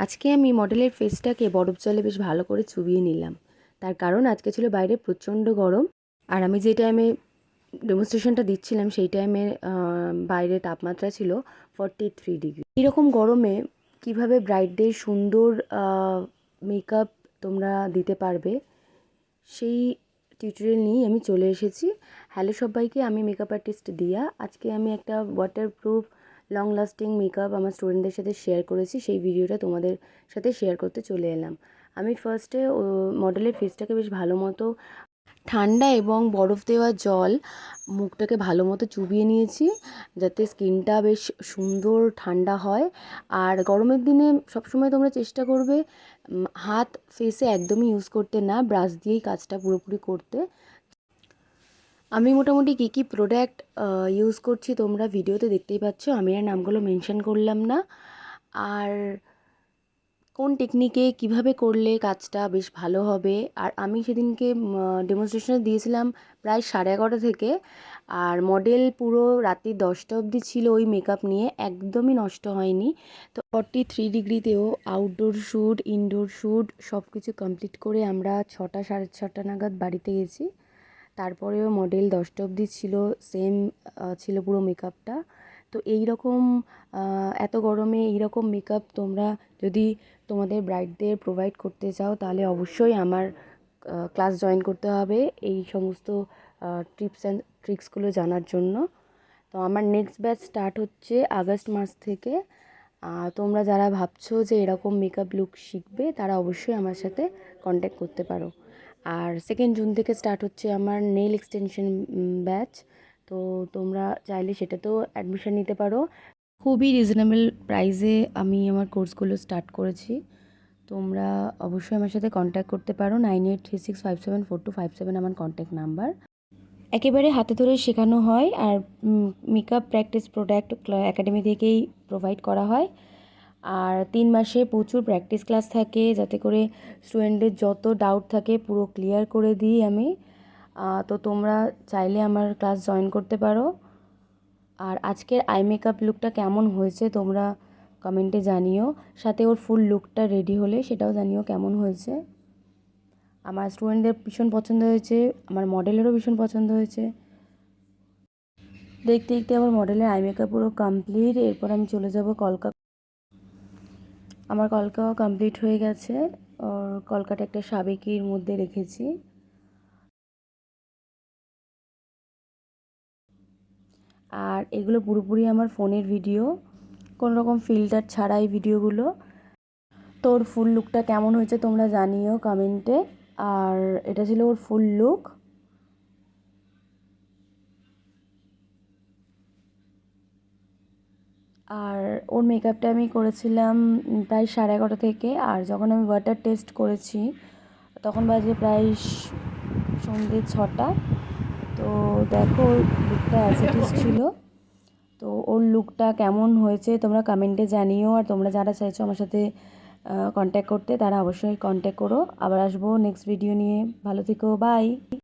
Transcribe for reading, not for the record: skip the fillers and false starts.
আজকে আমি মডেলের ফেসটাকে বরফ জলে বেশ ভালো করে চুবিয়ে নিলাম। তার কারণ আজকে ছিল বাইরে প্রচণ্ড গরম, আর আমি যে টাইমে ডেমনস্ট্রেশনটা দিচ্ছিলাম সেই টাইমে বাইরে তাপমাত্রা ছিল 43 ডিগ্রি। এরকম গরমে কিভাবে ব্রাইডদের সুন্দর মেকআপ তোমরা দিতে পারবে সেই টিউটোরিয়াল নিয়েই আমি চলে এসেছি। হ্যালো সবাইকে, আমি মেকআপ আর্টিস্ট দিয়া। আজকে আমি একটা ওয়াটারপ্রুফ লং লাস্টিং মেকআপ আমার স্টুডেন্টদের সাথে শেয়ার করেছি, সেই ভিডিওটা তোমাদের সাথে শেয়ার করতে চলে এলাম। আমি ফার্স্টে মডেলের ফেসটাকে বেশ ভালো মতো ঠান্ডা এবং বরফ দেওয়া জল মুখটাকে ভালো মতো চুবিয়ে নিয়েছি, যাতে স্কিনটা বেশ সুন্দর ঠান্ডা হয়। আর গরমের দিনে সবসময় তোমরা চেষ্টা করবে হাত ফেসে একদমই ইউজ করতে না, ব্রাশ দিয়েই কাজটা পুরোপুরি করতে। আমি মোটামুটি কী কী প্রোডাক্ট ইউজ করছি তোমরা ভিডিওতে দেখতেই পাচ্ছ, আমি আর নামগুলো মেনশন করলাম না। আর কোন টেকনিকে কিভাবে করলে কাজটা বেশ ভালো হবে। আর আমি সেদিনকে ডেমনস্ট্রেশনে দিয়েছিলাম প্রায় 11:30 থেকে, আর মডেল পুরো রাত্রি 10টা অবধি ছিল ওই মেকআপ নিয়ে, একদমই নষ্ট হয়নি। তো 43 ডিগ্রিতেও আউটডোর শ্যুট, ইনডোর শ্যুট সব কিছু কমপ্লিট করে আমরা 6টা 6:30 নাগাদ বাড়িতে গেছি। তারপরেও মডেল 10টা অবধি ছিল, সেম ছিল পুরো মেকআপটা। তো এই রকম এত গরমে এই রকম মেকআপ তোমরা যদি তোমাদের ব্রাইডদের প্রোভাইড করতে চাও, তাহলে অবশ্যই আমার ক্লাস জয়েন করতে হবে এই সমস্ত টিপস অ্যান্ড ট্রিক্সগুলো জানার জন্য। তো আমার নেক্সট ব্যাচ স্টার্ট হচ্ছে আগস্ট মাস থেকে। তোমরা যারা ভাবছো যে এরকম মেকআপ লুক শিখবে, তারা অবশ্যই আমার সাথে কন্ট্যাক্ট করতে পারো। আর 2nd জুন থেকে স্টার্ট হচ্ছে আমার নেল এক্সটেনশন ব্যাচ। তো তোমরা চাইলে সেটাতেও অ্যাডমিশন নিতে পারো। খুবই রিজনেবল প্রাইসে আমি আমার কোর্সগুলো স্টার্ট করেছি। তোমরা অবশ্যই আমার সাথে কন্ট্যাক্ট করতে পারো। 9836574257 আমার কন্ট্যাক্ট নাম্বার। একেবারে হাতে ধরে শেখানো হয়, আর মেকআপ প্র্যাকটিস প্রোডাক্ট একাডেমি থেকেই প্রোভাইড করা হয়। আর 3 মাসে প্রচুর প্র্যাকটিস ক্লাস থাকে, যাতে করে স্টুডেন্টদের যত ডাউট থাকে পুরো ক্লিয়ার করে দিই আমি। তো তোমরা চাইলে আমার ক্লাস জয়েন করতে পারো। আর আজকের আই মেকআপ লুকটা কেমন হয়েছে তোমরা কমেন্টে জানিও, সাথে ওর ফুল লুকটা রেডি হলে সেটাও জানিও কেমন হয়েছে। আমার স্টুডেন্টদের ভীষণ পছন্দ হয়েছে, আমার মডেলেরও ভীষণ পছন্দ হয়েছে। দেখতে দেখতে আমার মডেলের আই মেকআপ পুরো কমপ্লিট। এরপর আমি চলে যাব কলকা। আমার কলকাও কমপ্লিট হয়ে গেছে। কলকাটা একটা সাবেকির মধ্যে রেখেছি। আর এগুলো পুরোপুরি আমার ফোনের ভিডিও, কোনো রকম ফিল্টার ছাড়াই ভিডিওগুলো। তোর ফুল লুকটা কেমন হয়েছে তোমরা জানিও কমেন্টে। আর এটা ছিল ওর ফুল লুক। আর ওর মেকআপটা আমি করেছিলাম প্রায় 11:30 থেকে। আর যখন আমি ওয়াটার টেস্ট করেছি তখন বাজে প্রায় সন্ধ্যে 6টা। তো দেখো ওর লুকটা অ্যাজ ইট ইজ ছিল। তো ওর লুকটা কেমন হয়েছে তোমরা কমেন্টে জানিও। আর তোমরা যারা চাইছো আমার সাথে কন্ট্যাক্ট করতে, তারা অবশ্যই কন্ট্যাক্ট করো। আবার আসবো নেক্সট ভিডিও নিয়ে। ভালো থেকো, বাই।